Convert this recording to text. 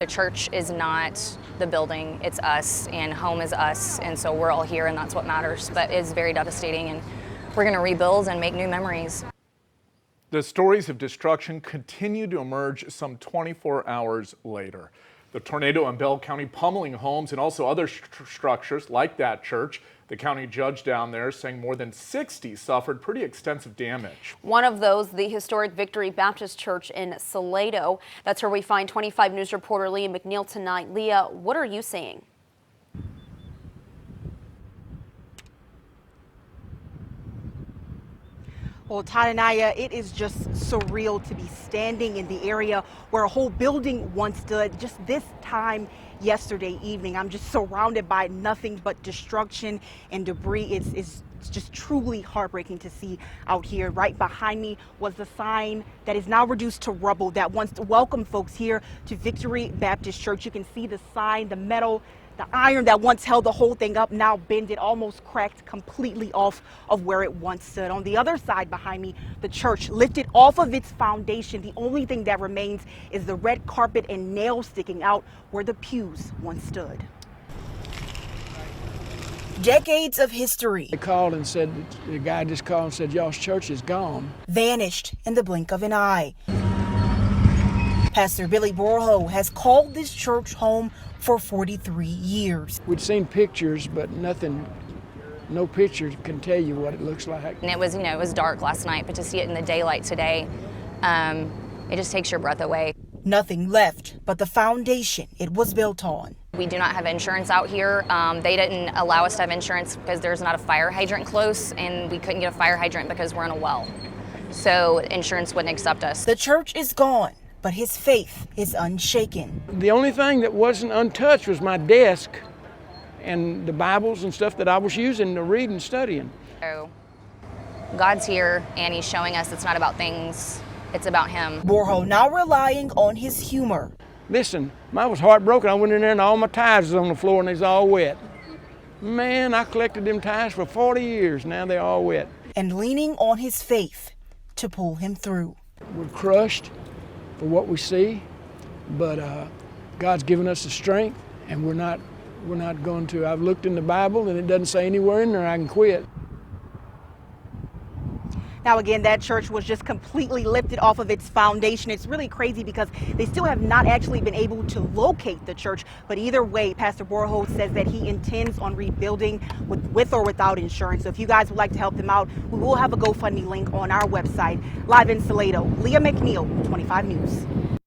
The church is not the building, it's us, and home is us, and so we're all here, and that's what matters. But it's very devastating, and we're going to rebuild and make new memories. The stories of destruction continue to emerge some 24 hours later. The tornado in Bell County pummeling homes and also other structures like that church. The county judge down there saying more than 60 suffered pretty extensive damage. One of those, the historic Victory Baptist Church in Salado. That's where we find 25 News reporter Leah McNeil tonight. Leah, what are you seeing? Well, Tanaya, it is just surreal to be standing in the area where a whole building once stood. Just this time yesterday evening, I'm just surrounded by nothing but destruction and debris. It's just truly heartbreaking to see out here. Right behind me was the sign that is now reduced to rubble that once welcomed folks here to Victory Baptist Church. You can see the sign, the metal, the iron that once held the whole thing up, now bended, almost cracked completely off of where it once stood. On the other side behind me, the church lifted off of its foundation. The only thing that remains is the red carpet and nails sticking out where the pews once stood. Decades of history. They called and said, the guy just called and said, y'all's church is gone. Vanished in the blink of an eye. Pastor Billy Borho has called this church home for 43 years. We'd seen pictures, but nothing, no picture can tell you what it looks like. And it was dark last night, but to see it in the daylight today, it just takes your breath away. Nothing left but the foundation it was built on. We do not have insurance out here. They didn't allow us to have insurance because there's not a fire hydrant close, and we couldn't get a fire hydrant because we're in a well. So insurance wouldn't accept us. The church is gone, but his faith is unshaken. The only thing that wasn't untouched was my desk and the Bibles and stuff that I was using to read and studying. So God's here, and he's showing us it's not about things, it's about him. Borho now relying on his humor. Listen, I was heartbroken. I went in there and all my ties was on the floor and they was all wet. Man, I collected them ties for 40 years. Now they're all wet. And leaning on his faith to pull him through. We're crushed for what we see, but God's given us the strength, and we're not going to. I've looked in the Bible and it doesn't say anywhere in there I can quit. Now again, that church was just completely lifted off of its foundation. It's really crazy because they still have not actually been able to locate the church. But either way, Pastor Borho says that he intends on rebuilding with or without insurance. So if you guys would like to help them out, we will have a GoFundMe link on our website. Live in Salado, Leah McNeil, 25 News.